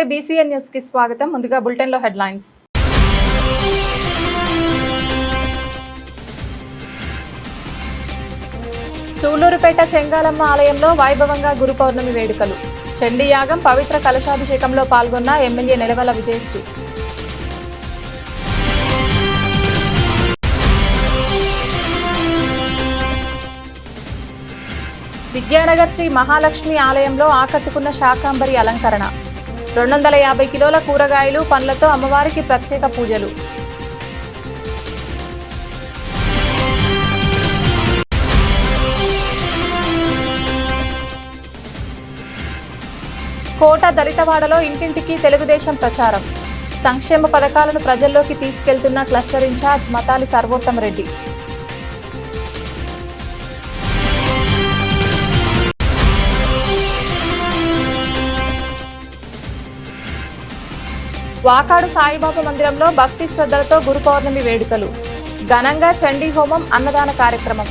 BCN news కి స్వాగతం. ముందుగా బులెటిన్ లో హెడ్లైన్స్. సూళ్లూరుపేట చెంగాలమ్మ ఆలయంలో వైభవంగా గురు పౌర్ణమి వేడుకలు. చండీ యాగం, పవిత్ర కలశాభిషేకంలో పాల్గొన్న ఎమ్మెల్యే నెలవల విజయశ్రీ. విద్యానగర్ శ్రీ మహాలక్ష్మి ఆలయంలో ఆకట్టుకున్న శాకాంబరి అలంకరణ. 250 కిలోల కూరగాయలు, పండ్లతో అమ్మవారికి ప్రత్యేక పూజలు. కోట దళితవాడలో ఇంటింటికి తెలుగుదేశం ప్రచారం. సంక్షేమ పథకాలను ప్రజల్లోకి తీసుకెళ్తున్న క్లస్టర్ ఇన్ఛార్జ్ మతాలి సర్వోత్తమ రెడ్డి. వాకాడు సాయిబాబా మందిరంలో భక్తి శ్రద్ధలతో గురు పౌర్ణమి వేడుకలు. ఘనంగా చండీ హోమం, అన్నదాన కార్యక్రమం.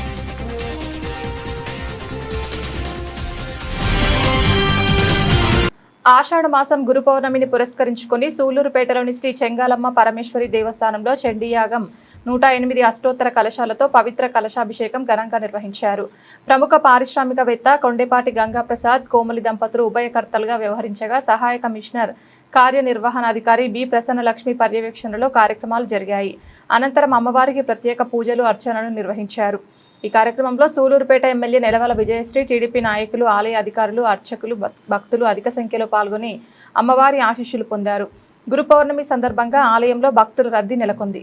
ఆషాఢ మాసం గురు పౌర్ణమిని పురస్కరించుకుని సూళ్లూరుపేటలోని శ్రీ చెంగాలమ్మ పరమేశ్వరి దేవస్థానంలో చండీయాగం 108 అష్టోత్తర కలశాలతో పవిత్ర కలశాభిషేకం ఘనంగా నిర్వహించారు. ప్రముఖ పారిశ్రామికవేత్త కొండేపాటి గంగాప్రసాద్, కోమలి దంపతులు ఉభయకర్తలుగా వ్యవహరించగా సహాయ కమిషనర్ కార్యనిర్వహణాధికారి బి ప్రసన్నలక్ష్మి పర్యవేక్షణలో కార్యక్రమాలు జరిగాయి. అనంతరం అమ్మవారికి ప్రత్యేక పూజలు, అర్చనలు నిర్వహించారు. ఈ కార్యక్రమంలో సూళ్లూరుపేట ఎమ్మెల్యే నెలవల విజయశ్రీ, టీడీపీ నాయకులు, ఆలయ అధికారులు, అర్చకులు, భక్తులు అధిక సంఖ్యలో పాల్గొని అమ్మవారి ఆశీస్సులు పొందారు. గురు పౌర్ణమి సందర్భంగా ఆలయంలో భక్తుల రద్దీ నెలకొంది.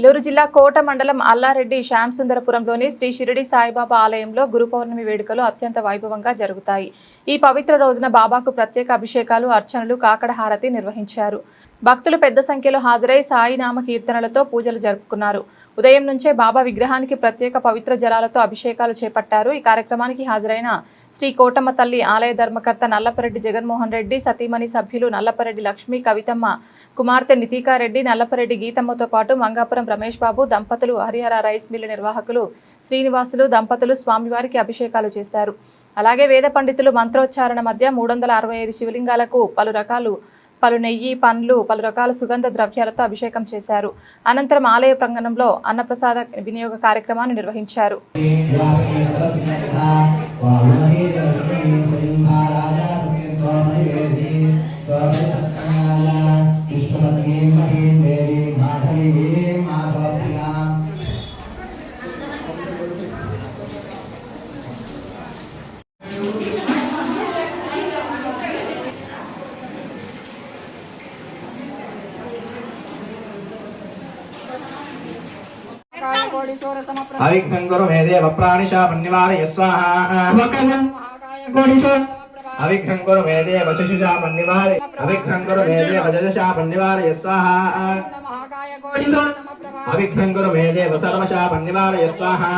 నెల్లూరు జిల్లా కోట మండలం అల్లారెడ్డి శ్యాంసుందరపురంలోని శ్రీ షిరిడి సాయిబాబా ఆలయంలో గురు పౌర్ణమి వేడుకలు అత్యంత వైభవంగా జరుగుతాయి. ఈ పవిత్ర రోజున బాబాకు ప్రత్యేక అభిషేకాలు, అర్చనలు, కాకడ హారతి నిర్వహించారు. భక్తులు పెద్ద సంఖ్యలో హాజరై సాయి నామ కీర్తనలతో పూజలు జరుపుకున్నారు. ఉదయం నుంచే బాబా విగ్రహానికి ప్రత్యేక పవిత్ర జలాలతో అభిషేకాలు చేపట్టారు. ఈ కార్యక్రమానికి హాజరైన శ్రీ కోటమ్మ తల్లి ఆలయ ధర్మకర్త నల్లపరెడ్డి జగన్మోహన్ రెడ్డి, సతీమణి సభ్యులు నల్లపరెడ్డి లక్ష్మి, కవితమ్మ కుమార్తె నితీకారెడ్డి, నల్లపరెడ్డి గీతమ్మతో పాటు మంగాపురం రమేష్ బాబు దంపతులు, హరిహర రైస్ మిల్లు నిర్వాహకులు శ్రీనివాసులు దంపతులు స్వామివారికి అభిషేకాలు చేశారు. అలాగే వేద పండితులు మంత్రోచ్చారణ మధ్య 365 శివలింగాలకు పలు నెయ్యి, పండ్లు, పలు రకాల సుగంధ ద్రవ్యాలతో అభిషేకం చేశారు. అనంతరం ఆలయ ప్రాంగణంలో అన్నప్రసాద వినియోగ కార్యక్రమాన్ని నిర్వహించారు. అవిఘ్నం గురు మే దేవ ప్రాణిశాపన్నివారయ స్వాహా. అవిఘ్నం గురు మే దేవ చక్షుషాపన్నివారయ, అవిఘ్నం గురు మే దేవ జజశాపన్నివారయ స్వాహా. అవిఘ్నం గురు మే దేవ సర్వశాపన్నివారయ స్వాహా.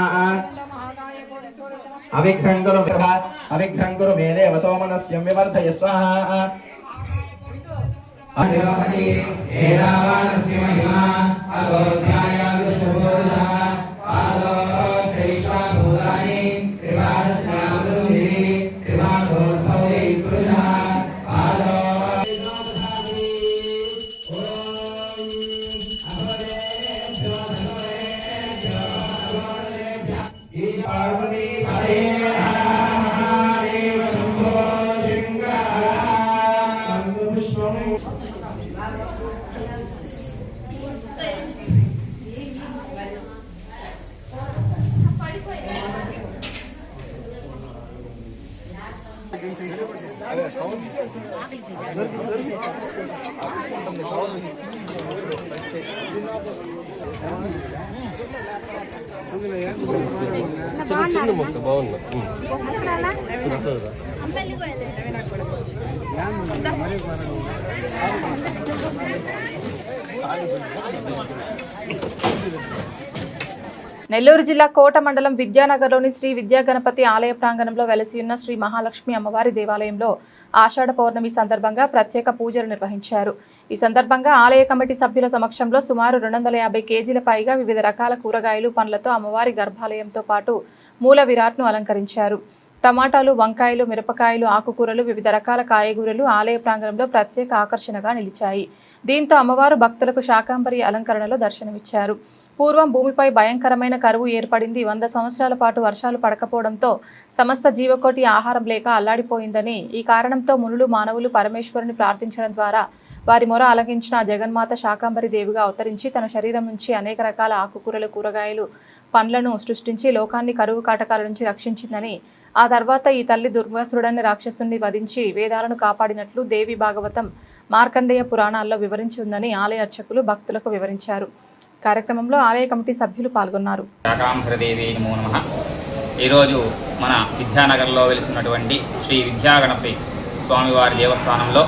అవిఘ్నం గురు మే దేవ సోమనస్యం వివర్ధయ స్వాహా. బాగున్నా నెల్లూరు జిల్లా కోట మండలం విద్యానగర్లోని శ్రీ విద్యా గణపతి ఆలయ ప్రాంగణంలో వెలసి ఉన్న శ్రీ మహాలక్ష్మి అమ్మవారి దేవాలయంలో ఆషాఢ పౌర్ణమి సందర్భంగా ప్రత్యేక పూజలు నిర్వహించారు. ఈ సందర్భంగా ఆలయ కమిటీ సభ్యుల సమక్షంలో సుమారు 250 కేజీల పైగా వివిధ రకాల కూరగాయలు, పండ్లతో అమ్మవారి గర్భాలయంతో పాటు మూల విరాట్ను అలంకరించారు. టమాటాలు, వంకాయలు, మిరపకాయలు, ఆకుకూరలు, వివిధ రకాల కాయగూరలు ఆలయ ప్రాంగణంలో ప్రత్యేక ఆకర్షణగా నిలిచాయి. దీంతో అమ్మవారు భక్తులకు శాకాంబరి అలంకరణలో దర్శనమిచ్చారు. పూర్వం భూమిపై భయంకరమైన కరువు ఏర్పడింది. 100 సంవత్సరాల పాటు వర్షాలు పడకపోవడంతో సమస్త జీవకోటి ఆహారం లేక అల్లాడిపోయిందని, ఈ కారణంతో మునులు మానవులు పరమేశ్వరుని ప్రార్థించడం ద్వారా వారి మొర ఆలకించిన జగన్మాత శాకాంబరి దేవిగా అవతరించి తన శరీరం నుంచి అనేక రకాల ఆకుకూరలు, కూరగాయలు, పండ్లను సృష్టించి లోకాన్ని కరువు కాటకాల నుంచి రక్షించిందని, ఆ తర్వాత ఈ తల్లి దుర్గాసురుడని రాక్షసుని వధించి వేదాలను కాపాడినట్లు దేవి భాగవతం, మార్కండేయ పురాణాల్లో వివరించి ఉందని ఆలయ అర్చకులు భక్తులకు వివరించారు. కార్యక్రమంలో ఆలయ కమిటీ సభ్యులు పాల్గొన్నారు. శాకాంబరదేవి నమో నమః. ఈరోజు మన విద్యానగర్లో వెలిసినటువంటి శ్రీ విద్యాగణపతి స్వామివారి దేవస్థానంలో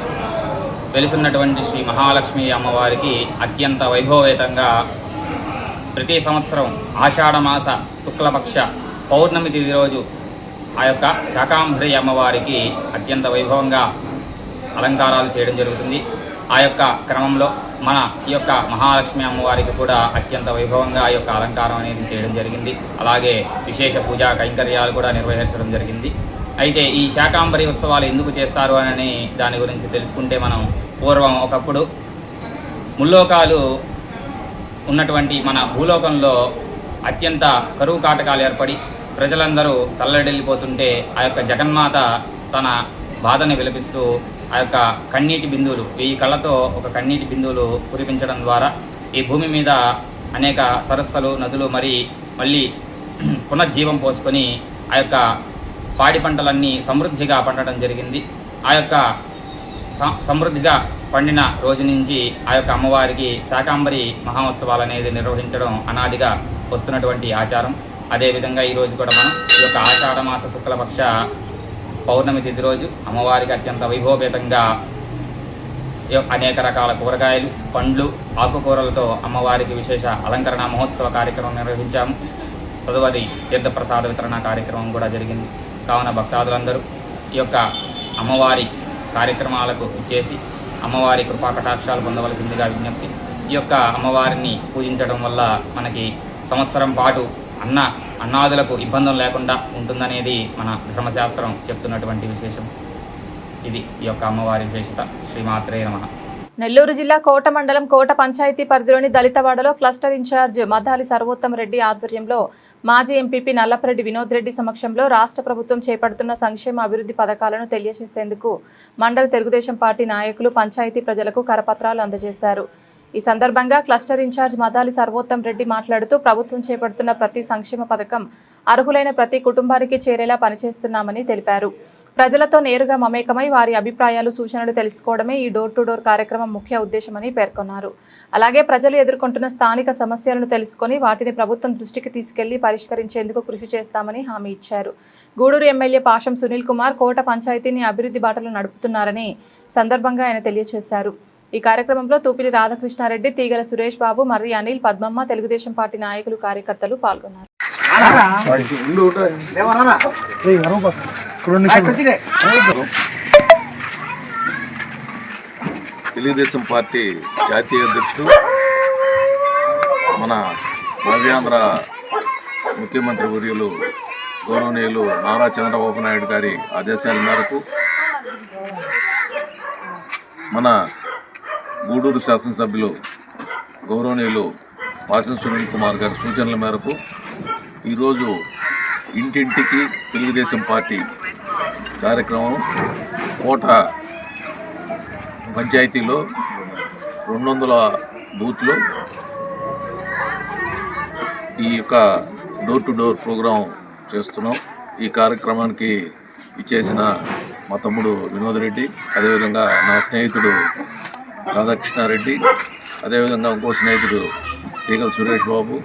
వెలిసినటువంటి శ్రీ మహాలక్ష్మి అమ్మవారికి అత్యంత వైభవేతంగా ప్రతి సంవత్సరం ఆషాఢమాస శుక్లపక్ష పౌర్ణమి తిథి రోజు ఆ యొక్క శాకాంబరి అమ్మవారికి అత్యంత వైభవంగా అలంకారాలు చేయడం జరుగుతుంది. ఆ యొక్క క్రమంలో మన ఈ యొక్క మహాలక్ష్మి అమ్మవారికి కూడా అత్యంత వైభవంగా ఆ యొక్క అలంకారం అనేది చేయడం జరిగింది. అలాగే విశేష పూజా కైంకర్యాలు కూడా నిర్వహించడం జరిగింది. అయితే ఈ శాకాంబరి ఉత్సవాలు ఎందుకు చేస్తారు అని దాని గురించి తెలుసుకుంటే, మనం పూర్వం ఒకప్పుడు ముల్లోకాలు ఉన్నటువంటి మన భూలోకంలో అత్యంత కరువు కాటకాలు ఏర్పడి ప్రజలందరూ తల్లడిల్లిపోతుంటే ఆ యొక్క జగన్మాత తన బాధని విలపిస్తూ ఆ యొక్క కన్నీటి బిందువులు, 1000 కళ్ళతో ఒక కన్నీటి బిందువులు కురిపించడం ద్వారా ఈ భూమి మీద అనేక సరస్సులు, నదులు మళ్ళీ పునర్జీవం పోసుకొని ఆ యొక్క పాడి పంటలన్నీ సమృద్ధిగా పండడం జరిగింది. ఆ యొక్క సమృద్ధిగా పండిన రోజు నుంచి ఆ యొక్క అమ్మవారికి శాకాంబరి మహోత్సవాలు అనేది నిర్వహించడం అనాదిగా వస్తున్నటువంటి ఆచారం. అదేవిధంగా ఈరోజు కూడా మనం ఈ యొక్క ఆషాఢమాస శుక్లపక్ష పౌర్ణమి తిథి రోజు అమ్మవారికి అత్యంత వైభవపేతంగా అనేక రకాల కూరగాయలు, పండ్లు, ఆకుకూరలతో అమ్మవారికి విశేష అలంకరణ మహోత్సవ కార్యక్రమం నిర్వహించాము. తదుపరి తీర్థప్రసాద వితరణ కార్యక్రమం కూడా జరిగింది. కావున భక్తాదులందరూ ఈ యొక్క అమ్మవారి కార్యక్రమాలకు ఇచ్చేసి అమ్మవారి కృపాకటాక్షాలు పొందవలసిందిగా విజ్ఞప్తి. ఈ యొక్క అమ్మవారిని పూజించడం వల్ల మనకి సంవత్సరం పాటు అన్నాదులకు ఇబ్బందులు లేకుండా ఉంటుందనేది మన ధర్మశాస్త్రం చెప్తున్నటువంటి విశేషం. ఇది ఈ యొక్క అమ్మవారి విశేషత. శ్రీమాత్రే నమః. నెల్లూరు జిల్లా కోట మండలం కోట పంచాయతీ పరిధిలోని దళితవాడలో క్లస్టర్ ఇన్ఛార్జ్ మద్దాలి సర్వోత్తమరెడ్డి ఆధ్వర్యంలో మాజీ ఎంపీపీ నల్లపరెడ్డి వినోద్ రెడ్డి సమక్షంలో రాష్ట్ర ప్రభుత్వం చేపడుతున్న సంక్షేమ అభివృద్ధి పథకాలను తెలియజేసేందుకు మండల తెలుగుదేశం పార్టీ నాయకులు పంచాయతీ ప్రజలకు కరపత్రాలు అందజేశారు. ఈ సందర్భంగా క్లస్టర్ ఇన్ఛార్జ్ మద్దాలి సర్వోత్తం రెడ్డి మాట్లాడుతూ, ప్రభుత్వం చేపడుతున్న ప్రతి సంక్షేమ పథకం అర్హులైన ప్రతి కుటుంబానికి చేరేలా పనిచేస్తున్నామని తెలిపారు. ప్రజలతో నేరుగా మమేకమై వారి అభిప్రాయాలు, సూచనలు తెలుసుకోవడమే ఈ డోర్ టు డోర్ కార్యక్రమం ముఖ్య ఉద్దేశమని పేర్కొన్నారు. అలాగే ప్రజలు ఎదుర్కొంటున్న స్థానిక సమస్యలను తెలుసుకొని వాటిని ప్రభుత్వం దృష్టికి తీసుకెళ్లి పరిష్కరించేందుకు కృషి చేస్తామని హామీ ఇచ్చారు. గూడూరు ఎమ్మెల్యే పాషం సునీల్ కుమార్ కోట పంచాయతీని అభివృద్ధి బాటలో నడుపుతున్నారని సందర్భంగా ఆయన తెలియజేశారు. ఈ కార్యక్రమంలో తూపిలి రాధాకృష్ణారెడ్డి, తీగల సురేష్ బాబు, మర్రి అనిల్, పద్మమ్మ, తెలుగుదేశం పార్టీ నాయకులు, కార్యకర్తలు పాల్గొన్నారు. తెలుగుదేశం పార్టీ జాతీయ అధ్యక్షుడు, మన నవ్యాంధ్ర ముఖ్యమంత్రి వర్యులు గౌరవనీయులు నారా చంద్రబాబు నాయుడు గారి ఆదేశాల మేరకు మన గూడూరు శాసనసభ్యులు గౌరవనీయులు పాషం సునీల్ కుమార్ గారి సూచనల మేరకు ఈరోజు ఇంటింటికి తెలుగుదేశం పార్టీ కార్యక్రమం కోట పంచాయతీలో 200 బూత్లో ఈ యొక్క డోర్ టు డోర్ ప్రోగ్రాం చేస్తున్నాం. ఈ కార్యక్రమానికి ఇచ్చేసిన మా తమ్ముడు వినోద్ రెడ్డి, అదేవిధంగా నా స్నేహితుడు రాధాకృష్ణారెడ్డి, అదేవిధంగా ఇంకో స్నేహితుడు తీగల సురేష్ బాబు,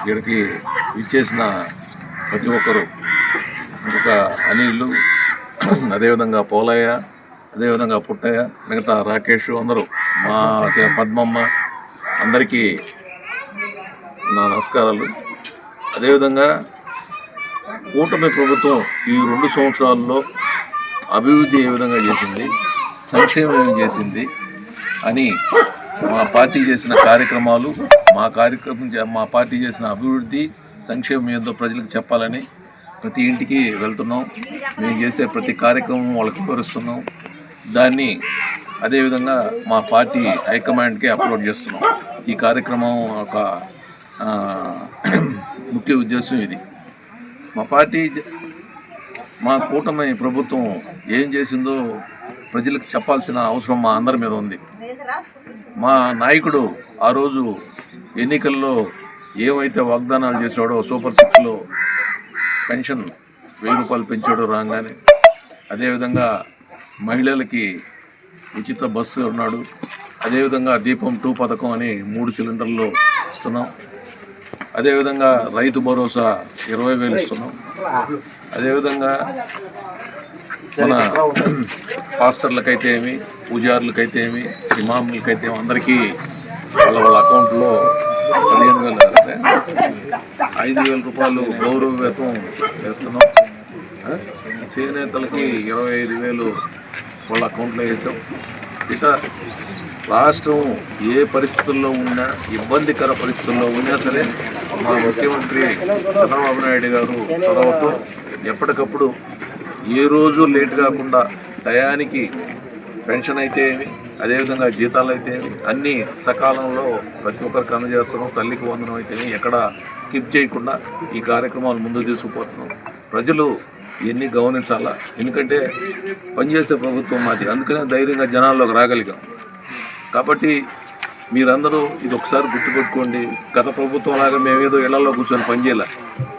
ఇక్కడికి ఇచ్చేసిన ప్రతి ఒక్కరు, ఒక అనిలు, అదేవిధంగా పోలయ్య, అదేవిధంగా పుట్టయ్య, మిగతా రాకేష్, అందరూ, మా పద్మమ్మ, అందరికీ నా నమస్కారాలు. అదేవిధంగా కూటమి ప్రభుత్వం ఈ 2 సంవత్సరాల్లో అభివృద్ధి ఏ విధంగా చేసింది, సంక్షేమం ఏం చేసింది అని మా పార్టీ చేసిన కార్యక్రమాలు, మా పార్టీ చేసిన అభివృద్ధి సంక్షేమం ఏదో ప్రజలకు చెప్పాలని ప్రతి ఇంటికి వెళ్తున్నాం. మేము చేసే ప్రతి కార్యక్రమం వాళ్ళకి వివరిస్తున్నాం. దాన్ని అదేవిధంగా మా పార్టీ హైకమాండ్కి అప్లోడ్ చేస్తున్నాం. ఈ కార్యక్రమం ఒక ముఖ్య ఉద్దేశం ఇది. మా కూటమి ప్రభుత్వం ఏం చేసిందో ప్రజలకు చెప్పాల్సిన అవసరం మా అందరి మీద ఉంది. మా నాయకుడు ఆ రోజు ఎన్నికల్లో ఏమైతే వాగ్దానాలు చేశాడో, సూపర్ 6లో పెన్షన్ 1000 రూపాయలు పెంచాడు రాగానే, అదేవిధంగా మహిళలకి ఉచిత బస్సు ఉన్నాడు, అదేవిధంగా దీపం 2 పథకం అని 3 సిలిండర్లు ఇస్తున్నాం, అదేవిధంగా రైతు భరోసా 20,000 ఇస్తున్నాం, అదేవిధంగా మన పాస్టర్లకైతే ఏమి, పూజారులకైతే ఏమి, ఇమాములకైతే ఏమి అందరికీ వాళ్ళ అకౌంట్లో 15,000 రూపాయలు గౌరవ వేతం వేస్తున్నాం. చేనేతలకి 25,000 వాళ్ళ అకౌంట్లో వేసాం. ఇక రాష్ట్రం ఏ పరిస్థితుల్లో ఉన్నా, ఇబ్బందికర పరిస్థితుల్లో ఉన్నా సరే మా ముఖ్యమంత్రి చంద్రబాబు నాయుడు గారు చొరవతో ఎప్పటికప్పుడు ఏ రోజు లేట్ కాకుండా టయానికి పెన్షన్ అయితే ఏమి, అదేవిధంగా జీతాలు అయితే అన్నీ సకాలంలో ప్రతి ఒక్కరికి అందజేస్తున్నాం. తల్లికి వందనం అయితే ఎక్కడ స్కిప్ చేయకుండా ఈ కార్యక్రమాలు ముందు తీసుకుపోతున్నాం. ప్రజలు ఇవన్నీ గమనించాలా, ఎందుకంటే పనిచేసే ప్రభుత్వం మాది, అందుకనే ధైర్యంగా జనాల్లోకి రాగలిగాం. కాబట్టి మీరందరూ ఇది ఒకసారి గుర్తుపెట్టుకోండి. గత ప్రభుత్వం లాగా మేమేదో ఇళ్లలో కూర్చొని పనిచేయాల.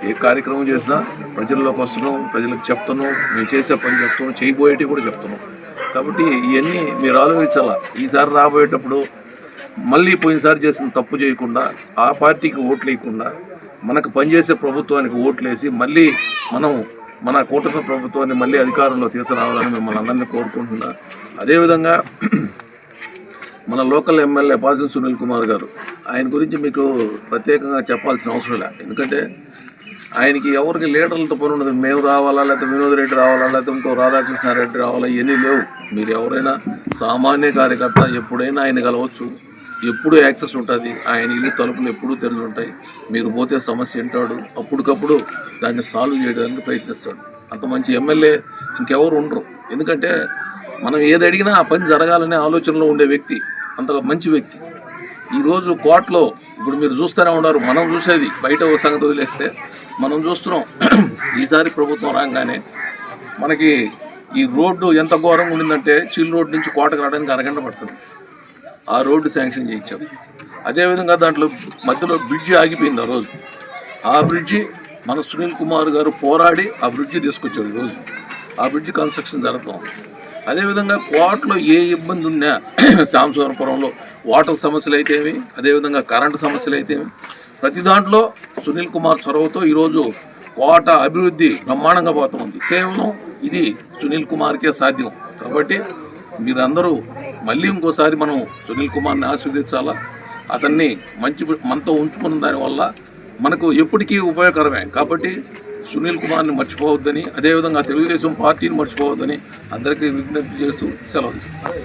ఏ కార్యక్రమం చేసినా ప్రజల్లోకి వస్తున్నాం, ప్రజలకు చెప్తున్నాం, మేము చేసే పని చెప్తున్నాం, చేయబోయేటి కూడా చెప్తున్నాం. కాబట్టి ఇవన్నీ మీరు ఆలోచించాలా. ఈసారి రాబోయేటప్పుడు మళ్ళీ పోయినసారి చేసిన తప్పు చేయకుండా, ఆ పార్టీకి ఓట్లు వేయకుండా మనకు పనిచేసే ప్రభుత్వానికి ఓట్లు వేసి మళ్ళీ మనం మన కూటమి ప్రభుత్వాన్ని మళ్ళీ అధికారంలో తీసుకురావాలని మిమ్మల్ని అందరినీ కోరుకుంటున్నా. అదేవిధంగా మన లోకల్ ఎమ్మెల్యే పాసం సునీల్ కుమార్ గారు, ఆయన గురించి మీకు ప్రత్యేకంగా చెప్పాల్సిన అవసరం లేదు. ఎందుకంటే ఆయనకి ఎవరికి లీడర్లతో పని ఉండదు. మేము రావాలా, లేకపోతే వినోద్ రెడ్డి రావాలా, లేకపోతే ఇంకో రాధాకృష్ణారెడ్డి రావాలా, ఇవన్నీ లేవు. మీరు ఎవరైనా సామాన్య కార్యకర్త ఎప్పుడైనా ఆయన కలవచ్చు, ఎప్పుడు యాక్సెస్ ఉంటుంది. ఆయన ఇల్లు తలుపులు ఎప్పుడూ తెరిచి ఉంటాయి. మీరు పోతే సమస్య వింటాడు, అప్పటికప్పుడు దాన్ని సాల్వ్ చేయడానికి ప్రయత్నిస్తాడు. అంత మంచి ఎమ్మెల్యే ఇంకెవరు ఉండరు. ఎందుకంటే మనం ఏది అడిగినా ఆ పని జరగాలనే ఆలోచనలో ఉండే వ్యక్తి, అంత మంచి వ్యక్తి. ఈరోజు కోర్టులో ఇప్పుడు మీరు చూస్తూనే ఉన్నారు, మనం చూసేది బయట ఓ సంగతి వదిలేస్తే మనం చూస్తున్నాం. ఈసారి ప్రభుత్వం రాగానే మనకి ఈ రోడ్డు ఎంత ఘోరంగా ఉండిందంటే, చిల్ రోడ్డు నుంచి కోటకు రావడానికి అరగంట పడుతుంది. ఆ రోడ్డు శాంక్షన్ చేయించాం. అదేవిధంగా దాంట్లో మధ్యలో బ్రిడ్జి ఆగిపోయింది. ఆ రోజు ఆ బ్రిడ్జి మన సునీల్ కుమార్ గారు పోరాడి ఆ బ్రిడ్జి తీసుకొచ్చారు. ఈరోజు ఆ బ్రిడ్జి కన్స్ట్రక్షన్ జరుగుతాం. అదేవిధంగా కోర్టులో ఏ ఇబ్బంది ఉన్నా, శాంసవరపురంలో వాటర్ సమస్యలు అయితేవి, అదేవిధంగా కరెంటు సమస్యలు అయితేవి, ప్రతి దాంట్లో సునీల్ కుమార్ చొరవతో ఈరోజు కోట అభివృద్ధి బ్రహ్మాండంగా పోతుంది. కేవలం ఇది సునీల్ కుమార్కే సాధ్యం. కాబట్టి మీరందరూ మళ్ళీ ఇంకోసారి మనం సునీల్ కుమార్ని ఆస్వాదించాలా. అతన్ని మనతో ఉంచుకున్న దానివల్ల మనకు ఎప్పటికీ ఉపయోగకరమే. కాబట్టి సునీల్ కుమార్ని మర్చిపోవద్దని, అదేవిధంగా తెలుగుదేశం పార్టీని మర్చిపోవద్దని అందరికీ విజ్ఞప్తి చేస్తూ సెలవు తీసుకుంటాను.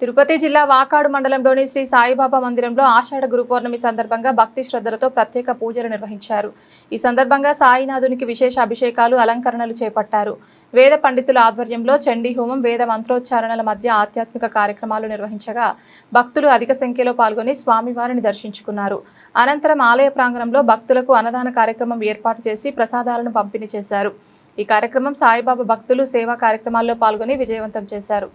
తిరుపతి జిల్లా వాకాడు మండలంలోని శ్రీ సాయిబాబా మందిరంలో ఆషాఢ గురు పౌర్ణమి సందర్భంగా భక్తి శ్రద్ధలతో ప్రత్యేక పూజలు నిర్వహించారు. ఈ సందర్భంగా సాయినాథునికి విశేష అభిషేకాలు, అలంకరణలు చేపట్టారు. వేద పండితుల ఆధ్వర్యంలో చండీ హోమం, వేద మంత్రోచ్చారణల మధ్య ఆధ్యాత్మిక కార్యక్రమాలు నిర్వహించగా భక్తులు అధిక సంఖ్యలో పాల్గొని స్వామివారిని దర్శించుకున్నారు. అనంతరం ఆలయ ప్రాంగణంలో భక్తులకు అన్నదాన కార్యక్రమం ఏర్పాటు చేసి ప్రసాదాలను పంపిణీ చేశారు. ఈ కార్యక్రమం సాయిబాబా భక్తులు సేవా కార్యక్రమాల్లో పాల్గొని విజయవంతం చేశారు.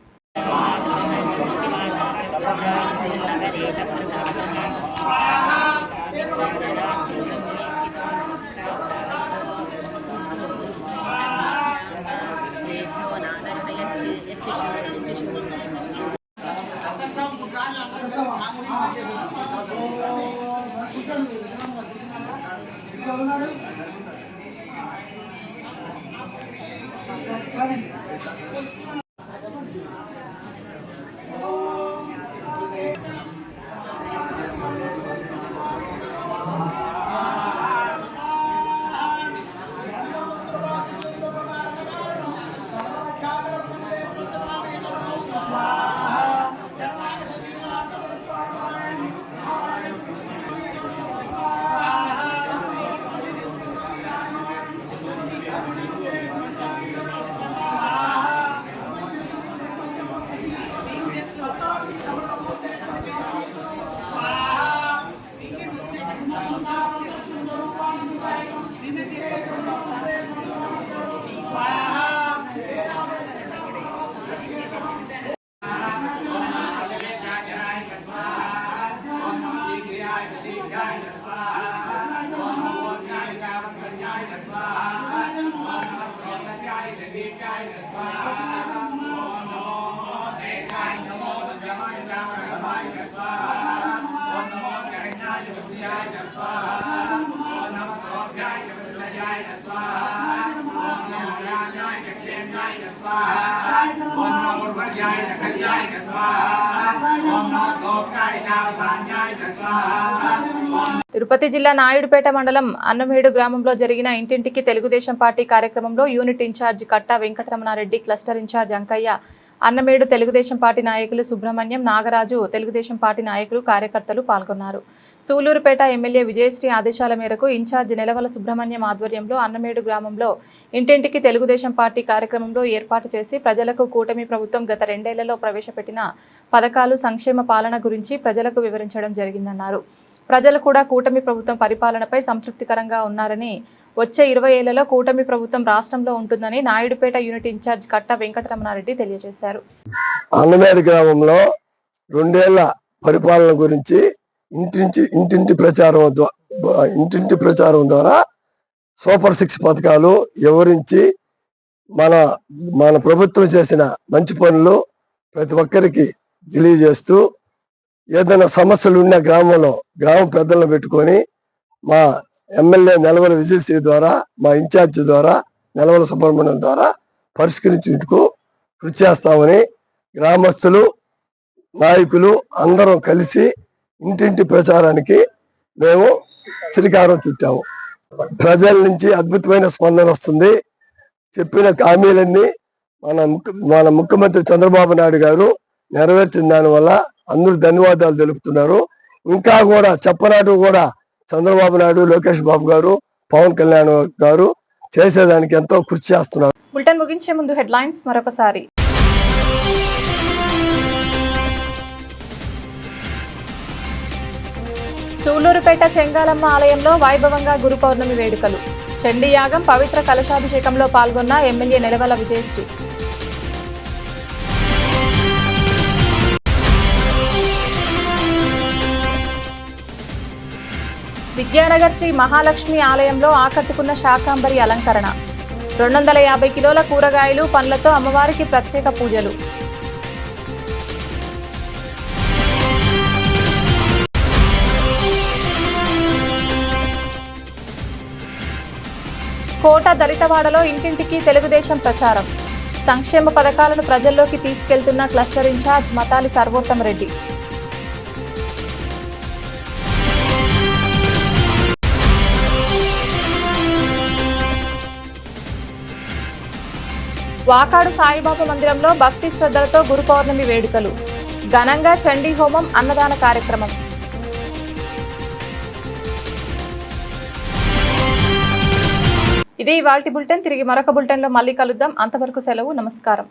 తిరుపతి జిల్లా నాయుడుపేట మండలం అన్నమేడు గ్రామంలో జరిగిన ఇంటింటికి తెలుగుదేశం పార్టీ కార్యక్రమంలో unit incharge Katta Venkataramanareddy, cluster incharge Ankayya, Annamedu Telugu Desam party నాయకులు సుబ్రహ్మణ్యం, నాగరాజు, తెలుగుదేశం పార్టీ నాయకులు, కార్యకర్తలు పాల్గొన్నారు. సూలూరుపేట ఎమ్మెల్యే విజయశ్రీ ఆదేశాల మేరకు ఇన్ఛార్జ్ నెలవల సుబ్రహ్మణ్యం ఆధ్వర్యంలో అన్నమేడు గ్రామంలో ఇంటింటికి తెలుగుదేశం పార్టీ కార్యక్రమంలో ఏర్పాటు చేసి ప్రజలకు కూటమి ప్రభుత్వం గత 2 ఏళ్లలో ప్రవేశపెట్టిన పథకాలు, సంక్షేమ పాలన గురించి ప్రజలకు వివరించడం జరిగిందన్నారు. ప్రజలు కూడా కూటమి ప్రభుత్వం పరిపాలనపై సంతృప్తికరంగా ఉన్నారని, వచ్చే 20 ఏళ్లలో కూటమి ప్రభుత్వం రాష్ట్రంలో ఉంటుందని నాయుడుపేట యూనిట్ ఇన్ఛార్జ్ కట్టా వెంకటరమణారెడ్డి తెలియజేశారు. అన్నమేడు గ్రామంలో 2 ఏళ్ల పరిపాలన గురించి ఇంటింటి ప్రచారం ద్వారా సూపర్ 6 పథకాలు వివరించి మన ప్రభుత్వం చేసిన మంచి పనులు ప్రతి ఒక్కరికి తెలియజేస్తూ, ఏదైనా సమస్యలు ఉన్న గ్రామంలో గ్రామ పెద్దలను పెట్టుకొని మా ఎమ్మెల్యే నెలవల విజయశ్రీ ద్వారా, మా ఇన్ఛార్జి ద్వారా, నెలవల సుబ్రహ్మణ్యం ద్వారా పరిష్కరించేందుకు కృషి చేస్తామని గ్రామస్తులు, నాయకులు అందరం కలిసి ఇంటింటి ప్రచారానికి మేము శ్రీకారం చుట్టాము. ప్రజల నుంచి అద్భుతమైన స్పందన వస్తుంది. చెప్పిన హామీలన్నీ మన ముఖ్యమంత్రి చంద్రబాబు నాయుడు గారు నెరవేర్చిన దానివల్ల అందరూ ధన్యవాదాలు తెలుపుతున్నారు. ఇంకా కూడా చెప్పనాడు కూడా చంద్రబాబు నాయుడు, లోకేష్ బాబు గారు, పవన్ కళ్యాణ్ గారు చేసేదానికి ఎంతో కృషి చేస్తున్నారు. బులెటిన్ ముగించే ముందు హెడ్లైన్స్ మరొకసారి. సూలూరుపేట చెంగాలమ్మ ఆలయంలో వైభవంగా గురు పౌర్ణమి వేడుకలు. చండీ యాగం, పవిత్ర కలశాభిషేకంలో పాల్గొన్న ఎమ్మెల్యే నెలవల విజయశ్రీ. విద్యానగర్ శ్రీ మహాలక్ష్మి ఆలయంలో ఆకట్టుకున్న శాకాంబరి అలంకరణ. 250 కిలోల కూరగాయలు, పండ్లతో అమ్మవారికి ప్రత్యేక పూజలు. కోట దళితవాడలో ఇంటింటికి తెలుగుదేశం ప్రచారం. సంక్షేమ పథకాలను ప్రజల్లోకి తీసుకెళ్తున్న క్లస్టర్ ఇన్ఛార్జ్ మతాలి సర్వోత్తమ రెడ్డి. వాకాడు సాయిబాబా మందిరంలో భక్తి శ్రద్ధలతో గురు పౌర్ణమి వేడుకలు. ఘనంగా చండీ హోమం, అన్నదాన కార్యక్రమం. ఇది ఇవాల్టి బులెటిన్. తిరిగి మరొక బులెటిన్లో మళ్ళీ కలుద్దాం. అంతవరకు సెలవు. నమస్కారం.